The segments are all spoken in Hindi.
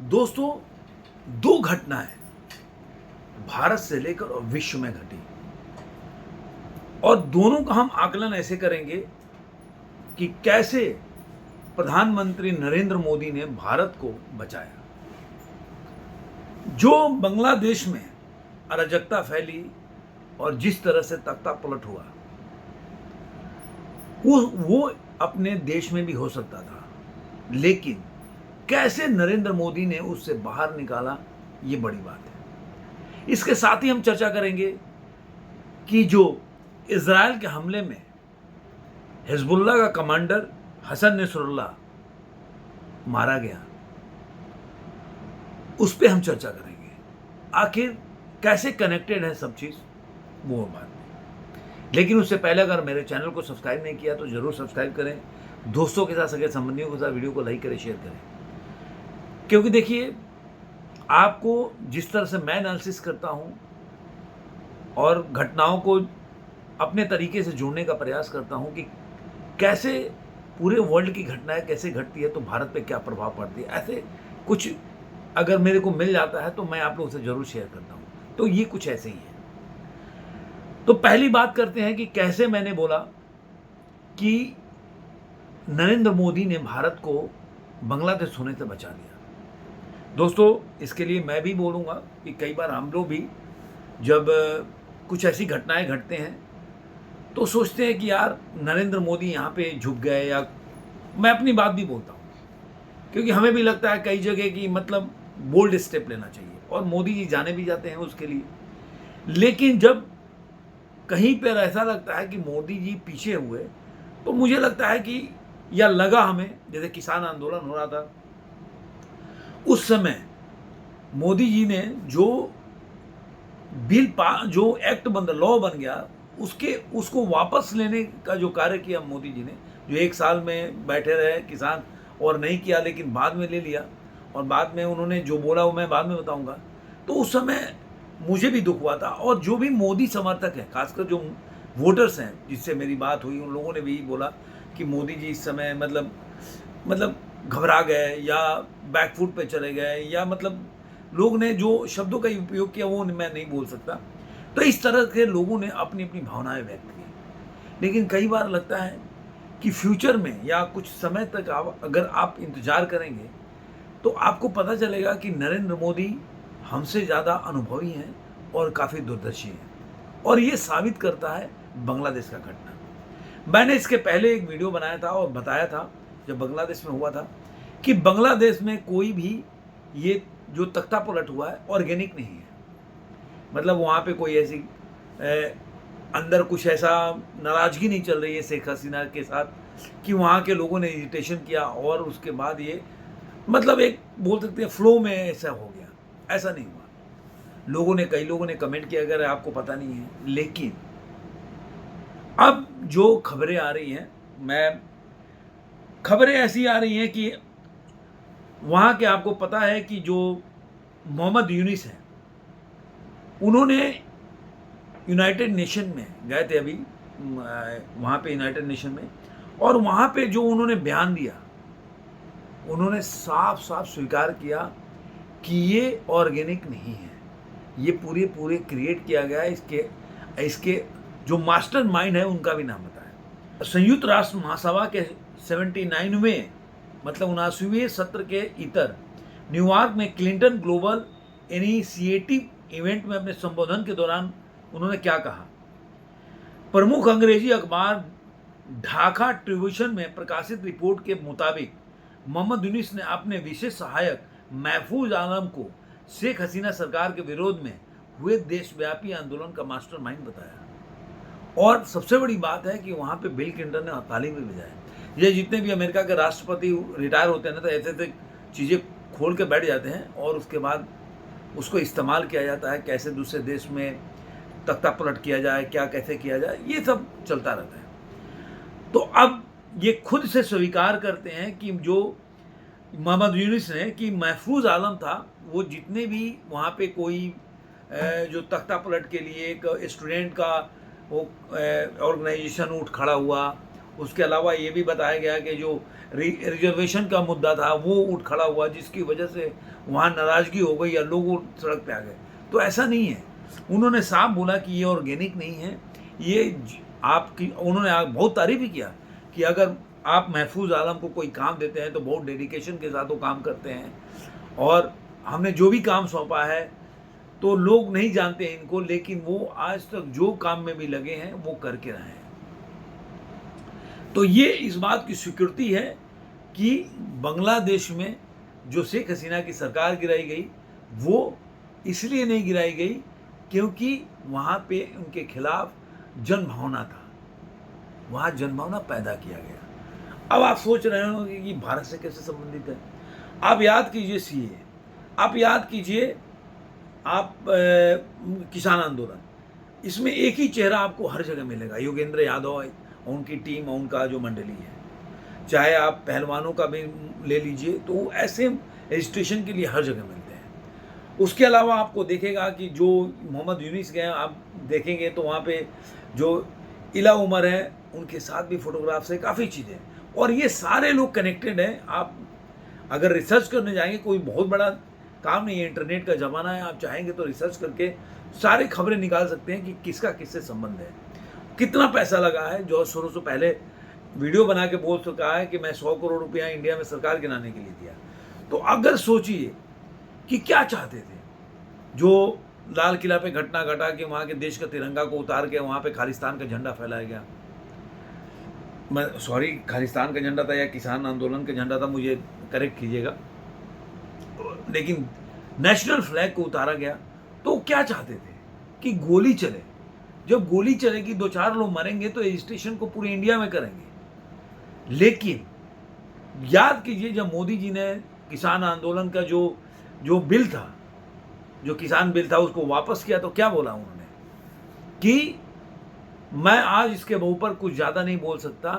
दोस्तों, दो घटनाएं भारत से लेकर और विश्व में घटी और दोनों का हम आकलन ऐसे करेंगे कि कैसे प्रधानमंत्री नरेंद्र मोदी ने भारत को बचाया। जो बांग्लादेश में अराजकता फैली और जिस तरह से तख्ता पलट हुआ, वो अपने देश में भी हो सकता था, लेकिन कैसे नरेंद्र मोदी ने उससे बाहर निकाला, ये बड़ी बात है। इसके साथ ही हम चर्चा करेंगे कि जो इजराइल के हमले में हिजबुल्लाह का कमांडर हसन नसरुल्लाह मारा गया, उस पर हम चर्चा करेंगे। आखिर कैसे कनेक्टेड है सब चीज, वो बात नहीं। लेकिन उससे पहले अगर मेरे चैनल को सब्सक्राइब नहीं किया तो जरूर सब्सक्राइब करें, दोस्तों के साथ, सगे संबंधियों के साथ वीडियो को लाइक करें, शेयर करें। क्योंकि देखिए, आपको जिस तरह से मैं एनालिसिस करता हूं और घटनाओं को अपने तरीके से जोड़ने का प्रयास करता हूं कि कैसे पूरे वर्ल्ड की घटनाएं कैसे घटती है तो भारत पे क्या प्रभाव पड़ती है, ऐसे कुछ अगर मेरे को मिल जाता है तो मैं आप लोगों से जरूर शेयर करता हूं। तो ये कुछ ऐसे ही है। तो पहली बात करते हैं कि कैसे मैंने बोला कि नरेंद्र मोदी ने भारत को बांग्लादेश होने से बचा लिया। दोस्तों, इसके लिए मैं भी बोलूँगा कि कई बार हम लोग भी जब कुछ ऐसी घटनाएं घटते हैं तो सोचते हैं कि यार नरेंद्र मोदी यहाँ पे झुक गए, या मैं अपनी बात भी बोलता हूँ क्योंकि हमें भी लगता है कई जगह कि मतलब बोल्ड स्टेप लेना चाहिए और मोदी जी जाने भी जाते हैं उसके लिए। लेकिन जब कहीं पर ऐसा लगता है कि मोदी जी पीछे हुए तो मुझे लगता है कि, या लगा हमें, जैसे किसान आंदोलन हो रहा था उस समय मोदी जी ने जो जो एक्ट लॉ बन गया, उसको वापस लेने का जो कार्य किया मोदी जी ने, जो एक साल में बैठे रहे किसान और नहीं किया, लेकिन बाद में ले लिया और बाद में उन्होंने जो बोला वो मैं बाद में बताऊंगा। तो उस समय मुझे भी दुख हुआ था और जो भी मोदी समर्थक हैं, खासकर जो वोटर्स हैं जिससे मेरी बात हुई, उन लोगों ने भी बोला कि मोदी जी इस समय मतलब घबरा गए या बैकफुट पे चले गए, या मतलब लोग ने जो शब्दों का उपयोग किया वो मैं नहीं बोल सकता। तो इस तरह के लोगों ने अपनी अपनी भावनाएं व्यक्त की। लेकिन कई बार लगता है कि फ्यूचर में या कुछ समय तक अगर आप इंतजार करेंगे तो आपको पता चलेगा कि नरेंद्र मोदी हमसे ज़्यादा अनुभवी हैं और काफ़ी दूरदर्शी हैं, और ये साबित करता है बांग्लादेश का घटना। मैंने इसके पहले एक वीडियो बनाया था और बताया था जब बांग्लादेश में हुआ था कि बांग्लादेश में कोई भी ये जो तख्ता पलट हुआ है ऑर्गेनिक नहीं है। मतलब वहाँ पे कोई ऐसी अंदर कुछ ऐसा नाराजगी नहीं चल रही है शेख हसीना के साथ कि वहाँ के लोगों ने इरिटेशन किया और उसके बाद ये मतलब एक बोल सकते हैं फ्लो में ऐसा हो गया, ऐसा नहीं हुआ। कई लोगों ने कमेंट किया, अगर आपको पता नहीं है। लेकिन अब जो खबरें आ रही हैं, खबरें ऐसी आ रही हैं कि वहाँ के, आपको पता है कि जो मोहम्मद यूनिस हैं, उन्होंने यूनाइटेड नेशन में गए थे अभी, वहाँ पे यूनाइटेड नेशन में, और वहाँ पे जो उन्होंने बयान दिया, उन्होंने साफ साफ स्वीकार किया कि ये ऑर्गेनिक नहीं है, ये पूरे क्रिएट किया गया है। इसके जो मास्टर माइंड है उनका भी नाम बताया। संयुक्त राष्ट्र महासभा के 79वें मतलब 79वें सत्र के इतर न्यूयॉर्क में क्लिंटन ग्लोबल इनिशिएटिव इवेंट में अपने संबोधन के दौरान उन्होंने क्या कहा। प्रमुख अंग्रेजी अखबार ढाका ट्रिब्यून में प्रकाशित रिपोर्ट के मुताबिक मोहम्मद यूनिस ने अपने विशेष सहायक महफूज आलम को शेख हसीना सरकार के विरोध में हुए देशव्यापी आंदोलन का मास्टरमाइंड बताया। और सबसे बड़ी बात है कि वहाँ पे बिल क्लिंटन ने ताली भी बजाई। ये जितने भी अमेरिका के राष्ट्रपति रिटायर होते हैं ना, तो ऐसे ऐसे चीज़ें खोल के बैठ जाते हैं और उसके बाद उसको इस्तेमाल किया जाता है, कैसे दूसरे देश में तख्ता पलट किया जाए, क्या कैसे किया जाए, ये सब चलता रहता है। तो अब ये खुद से स्वीकार करते हैं कि जो मोहम्मद यूनिस ने, कि महफूज आलम था, वो जितने भी वहाँ पे कोई जो तख्ता पलट के लिए एक स्टूडेंट का वो ऑर्गेनाइजेशन उठ खड़ा हुआ। उसके अलावा ये भी बताया गया कि जो रिजर्वेशन का मुद्दा था वो उठ खड़ा हुआ, जिसकी वजह से वहाँ नाराज़गी हो गई या लोग सड़क पे आ गए। तो ऐसा नहीं है, उन्होंने साफ बोला कि ये ऑर्गेनिक नहीं है, ये आपकी, उन्होंने बहुत तारीफ भी किया कि अगर आप महफूज आलम को कोई काम देते हैं तो बहुत डेडिकेशन के साथ वो काम करते हैं, और हमने जो भी काम सौंपा है तो लोग नहीं जानते इनको, लेकिन वो आज तक जो काम में भी लगे हैं वो करके रहे हैं। तो ये इस बात की स्वीकृति है कि बांग्लादेश में जो शेख हसीना की सरकार गिराई गई वो इसलिए नहीं गिराई गई क्योंकि वहाँ पे उनके खिलाफ जनभावना था, वहाँ जनभावना पैदा किया गया। अब आप सोच रहे होंगे कि भारत से कैसे संबंधित है। आप याद कीजिए सीए, आप याद कीजिए आप किसान आंदोलन, इसमें एक ही चेहरा आपको हर जगह मिलेगा, योगेंद्र यादव और उनकी टीम और उनका जो मंडली है। चाहे आप पहलवानों का भी ले लीजिए तो ऐसे रजिस्ट्रेशन के लिए हर जगह मिलते हैं। उसके अलावा आपको देखेगा कि जो मोहम्मद यूनिस गए आप देखेंगे तो वहाँ पे जो इला उमर है उनके साथ भी फोटोग्राफ्स है, काफ़ी चीज़ें, और ये सारे लोग कनेक्टेड हैं। आप अगर रिसर्च करने जाएंगे, कोई बहुत बड़ा काम नहीं है, इंटरनेट का ज़माना है, आप चाहेंगे तो रिसर्च करके सारी खबरें निकाल सकते हैं कि किसका किससे संबंध है, कितना पैसा लगा है। जॉर्ज सोरोस से पहले वीडियो बना के बोल सका है कि मैं 100 करोड़ रुपया इंडिया में सरकार गिराने के लिए दिया। तो अगर सोचिए कि क्या चाहते थे, जो लाल किला पे घटना घटा कि वहाँ के देश का तिरंगा को उतार के वहाँ पे खालिस्तान का झंडा फहराया गया, मैं सॉरी खालिस्तान का झंडा था या किसान आंदोलन का झंडा था, मुझे करेक्ट कीजिएगा, लेकिन नेशनल फ्लैग को उतारा गया। तो क्या चाहते थे कि गोली चले, जब गोली चलेगी 2-4 लोग मरेंगे तो रजिस्ट्रेशन को पूरे इंडिया में करेंगे। लेकिन याद कीजिए जब मोदी जी ने किसान आंदोलन का जो बिल था, जो किसान बिल था, उसको वापस किया तो क्या बोला उन्होंने कि मैं आज इसके ऊपर कुछ ज़्यादा नहीं बोल सकता,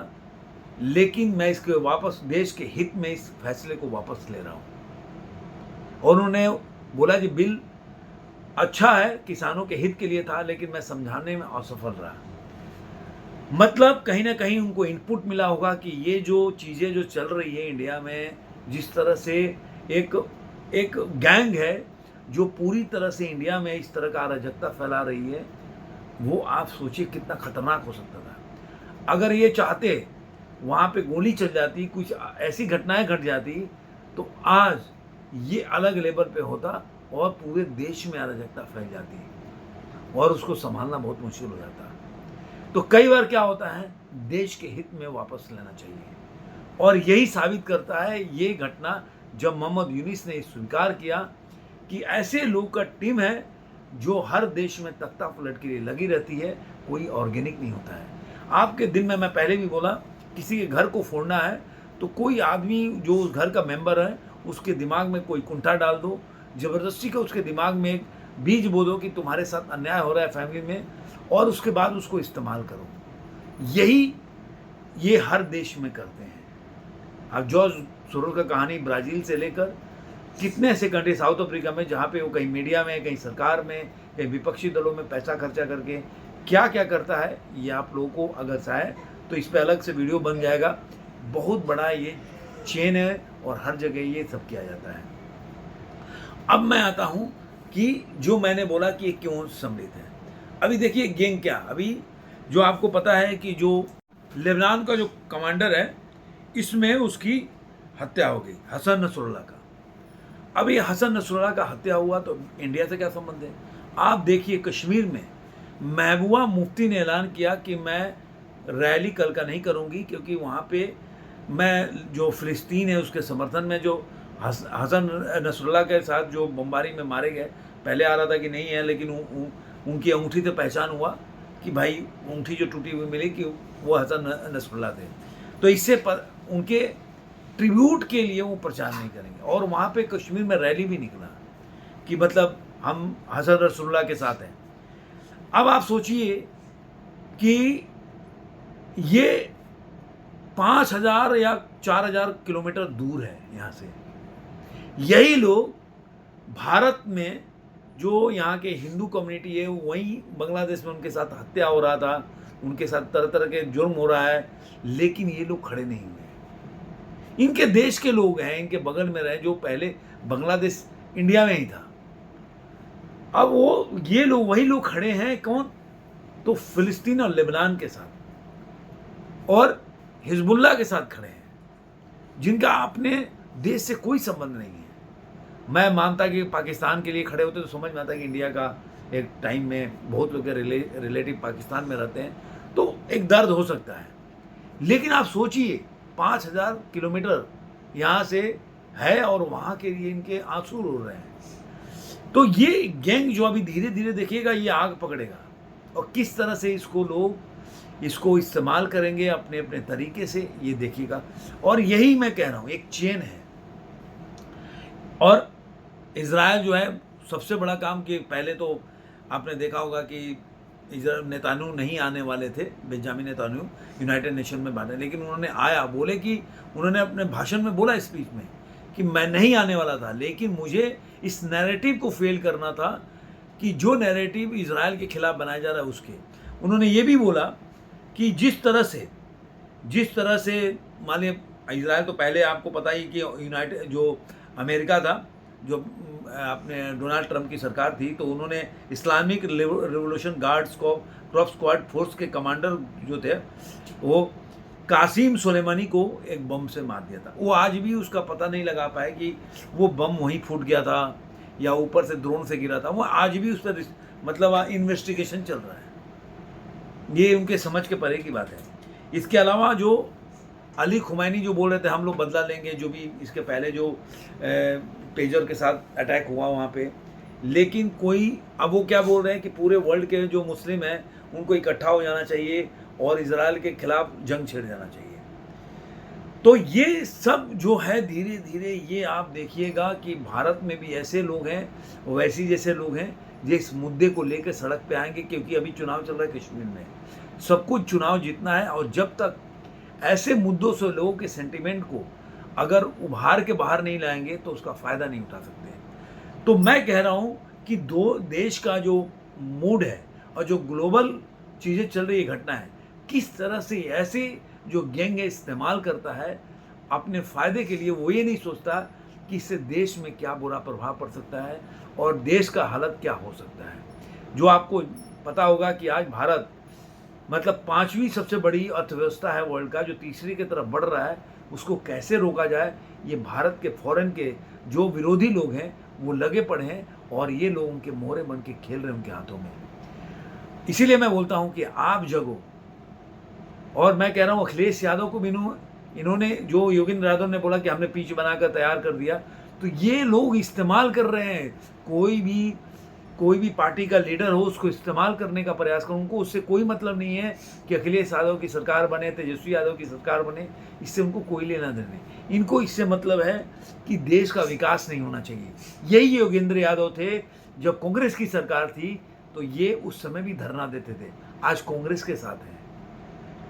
लेकिन मैं इसके वापस देश के हित में इस फैसले को वापस ले रहा हूँ। और उन्होंने बोला कि बिल अच्छा है, किसानों के हित के लिए था, लेकिन मैं समझाने में असफल रहा। मतलब कहीं ना कहीं उनको इनपुट मिला होगा कि ये जो चीज़ें जो चल रही है इंडिया में, जिस तरह से एक गैंग है जो पूरी तरह से इंडिया में इस तरह का अराजकता फैला रही है, वो आप सोचिए कितना खतरनाक हो सकता था। अगर ये चाहते वहाँ पे गोली चल जाती, कुछ ऐसी घटनाएं घट जाती, तो आज ये अलग लेवल पे होता और पूरे देश में अराजकता फैल जाती और उसको संभालना बहुत मुश्किल हो जाता। तो कई बार क्या होता है, देश के हित में वापस लेना चाहिए, और यही साबित करता है ये घटना जब मोहम्मद यूनिस ने स्वीकार किया कि ऐसे लोग का टीम है जो हर देश में तख्ता पलट के लिए लगी रहती है, कोई ऑर्गेनिक नहीं होता है। आपके दिल में, मैं पहले भी बोला, किसी के घर को फोड़ना है तो कोई आदमी जो उस घर का मेंबर है उसके दिमाग में कोई कुंठा डाल दो, ज़बरदस्ती का उसके दिमाग में एक बीज बो दो कि तुम्हारे साथ अन्याय हो रहा है फैमिली में, और उसके बाद उसको इस्तेमाल करो। यही ये हर देश में करते हैं। अब जॉर्ज सोरोस का कहानी ब्राज़ील से लेकर कितने ऐसे कंट्री, साउथ अफ्रीका में, जहाँ पे वो कहीं मीडिया में, कहीं सरकार में, कहीं विपक्षी दलों में पैसा खर्चा करके क्या क्या करता है, ये आप लोगों को अगर चाहे तो इस पर अलग से वीडियो बन जाएगा। बहुत बड़ा ये चेन है और हर जगह ये सब किया जाता है। अब मैं आता हूँ कि जो मैंने बोला कि ये क्यों सम्मिलित है। अभी देखिए गैंग क्या, अभी जो आपको पता है कि जो लेबनान का जो कमांडर है, इसमें उसकी हत्या हो गई, हसन नसरुल्लाह का। अब ये हसन नसरुल्लाह का हत्या हुआ तो इंडिया से क्या संबंध है। आप देखिए कश्मीर में महबूबा मुफ्ती ने ऐलान किया कि मैं रैली कल का नहीं करूंगी, क्योंकि वहाँ पे मैं जो फ़िलिस्तीन है उसके समर्थन में, जो हसन नसरुल्लाह के साथ जो बमबारी में मारे गए, पहले आ रहा था कि नहीं है, लेकिन उनकी अंगूठी से पहचान हुआ कि भाई अंगूठी जो टूटी हुई मिली कि वो हसन नसरुल्लाह थे। तो इससे उनके ट्रिब्यूट के लिए वो प्रचार नहीं करेंगे। और वहाँ पे कश्मीर में रैली भी निकला कि मतलब हम हसन नसरुल्लाह के साथ हैं। अब आप सोचिए कि ये 5000 या 4000 किलोमीटर दूर है यहाँ से। यही लोग भारत में जो यहाँ के हिंदू कम्युनिटी है, वहीं बांग्लादेश में उनके साथ हत्या हो रहा था, उनके साथ तरह तरह के जुर्म हो रहा है, लेकिन ये लोग खड़े नहीं हुए। इनके देश के लोग हैं, इनके बगल में रहे, जो पहले बांग्लादेश इंडिया में ही था। अब वो ये लोग, वही लोग खड़े हैं कौन, तो फिलिस्तीन और लेबनान के साथ और हिजबुल्लाह के साथ खड़े हैं, जिनका अपने देश से कोई संबंध नहीं है। मैं मानता कि पाकिस्तान के लिए खड़े होते तो समझ में आता कि इंडिया का एक टाइम में बहुत लोग के रिलेटिव पाकिस्तान में रहते हैं, तो एक दर्द हो सकता है। लेकिन आप सोचिए 5,000 किलोमीटर यहाँ से है और वहाँ के लिए इनके आंसू रो रहे हैं। तो ये गैंग जो अभी धीरे धीरे देखिएगा ये आग पकड़ेगा, और किस तरह से इसको लोग इसको इस्तेमाल करेंगे अपने अपने तरीके से, ये देखिएगा। और यही मैं कह रहा हूँ, एक चेन है। और इज़राइल जो है सबसे बड़ा काम, कि पहले तो आपने देखा होगा कि इज़राइल नेतान्याहू नहीं आने वाले थे, बेंजामिन नेतान्याहू यूनाइटेड नेशन में बांधे, लेकिन उन्होंने आया, बोले कि उन्होंने अपने भाषण में बोला, स्पीच में, कि मैं नहीं आने वाला था, लेकिन मुझे इस नैरेटिव को फेल करना था कि जो नैरेटिव इज़राइल के खिलाफ बनाया जा रहा है उसके। उन्होंने ये भी बोला कि जिस तरह से मान लिया इज़राइल, तो पहले आपको पता ही कि यूनाइटेड जो अमेरिका था, जो अपने डोनाल्ड ट्रंप की सरकार थी, तो उन्होंने इस्लामिक रिवोल्यूशन गार्ड्स को क्रॉप स्क्वाड फोर्स के कमांडर जो थे वो कासिम सुलेमानी को एक बम से मार दिया था। वो आज भी उसका पता नहीं लगा पाए कि वो बम वहीं फूट गया था या ऊपर से ड्रोन से गिरा था। वो आज भी उस पर मतलब इन्वेस्टिगेशन चल रहा है। ये उनके समझ के परे की बात है। इसके अलावा जो अली खुमैनी जो बोल रहे थे हम लोग बदला लेंगे, जो भी इसके पहले जो पेजर के साथ अटैक हुआ वहाँ पे, लेकिन कोई अब वो क्या बोल रहे हैं कि पूरे वर्ल्ड के जो मुस्लिम हैं उनको इकट्ठा हो जाना चाहिए और इजराइल के खिलाफ जंग छेड़ जाना चाहिए। तो ये सब जो है धीरे धीरे ये आप देखिएगा कि भारत में भी ऐसे लोग हैं, वैसी जैसे लोग हैं जो इस मुद्दे को लेकर सड़क पे आएंगे, क्योंकि अभी चुनाव चल रहा है कश्मीर में, सब कुछ चुनाव जीतना है। और जब तक ऐसे मुद्दों से लोगों के सेंटिमेंट को अगर उभार के बाहर नहीं लाएंगे तो उसका फ़ायदा नहीं उठा सकते। तो मैं कह रहा हूँ कि दो देश का जो मूड है और जो ग्लोबल चीज़ें चल रही है, घटना है, किस तरह से ऐसे जो गैंग है इस्तेमाल करता है अपने फ़ायदे के लिए। वो ये नहीं सोचता कि इससे देश में क्या बुरा प्रभाव पड़ सकता है और देश का हालत क्या हो सकता है। जो आपको पता होगा कि आज भारत मतलब 5वीं सबसे बड़ी अर्थव्यवस्था है वर्ल्ड का, जो तीसरी की तरफ बढ़ रहा है, उसको कैसे रोका जाए, ये भारत के फॉरेन के जो विरोधी लोग हैं वो लगे पड़े हैं और ये लोग उनके मोहरे बन के खेल रहे हैं उनके हाथों में। इसीलिए मैं बोलता हूँ कि आप जगो। और मैं कह रहा हूँ अखिलेश यादव को भी इन्होंने जो योगेंद्र यादव ने बोला कि हमने पिच बनाकर तैयार कर दिया, तो ये लोग इस्तेमाल कर रहे हैं। कोई भी पार्टी का लीडर हो उसको इस्तेमाल करने का प्रयास करो। उनको उससे कोई मतलब नहीं है कि अखिलेश यादव की सरकार बने, तेजस्वी यादव की सरकार बने, इससे उनको कोई लेना देना नहीं। इनको इससे मतलब है कि देश का विकास नहीं होना चाहिए। यही योगेंद्र यादव थे जब कांग्रेस की सरकार थी, तो ये उस समय भी धरना देते थे, आज कांग्रेस के साथ हैं।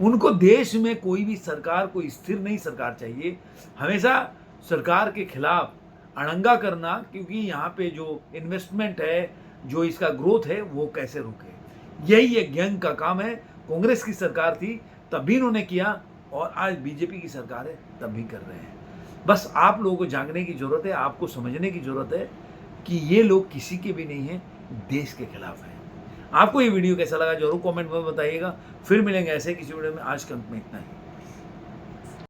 उनको देश में कोई भी सरकार, कोई स्थिर नहीं सरकार चाहिए, हमेशा सरकार के खिलाफ अड़ंगा करना, क्योंकि यहाँ पे जो इन्वेस्टमेंट है, जो इसका ग्रोथ है, वो कैसे रुके। यही एक गैंग का काम है। कांग्रेस की सरकार थी तब भी इन्होंने किया और आज बीजेपी की सरकार है तब भी कर रहे हैं। बस आप लोगों को जागने की ज़रूरत है, आपको समझने की ज़रूरत है कि ये लोग किसी के भी नहीं हैं, देश के खिलाफ हैं। आपको ये वीडियो कैसा लगा जरूर कमेंट में बताइएगा। फिर मिलेंगे ऐसे किसी वीडियो में। आज के अंत में इतना ही।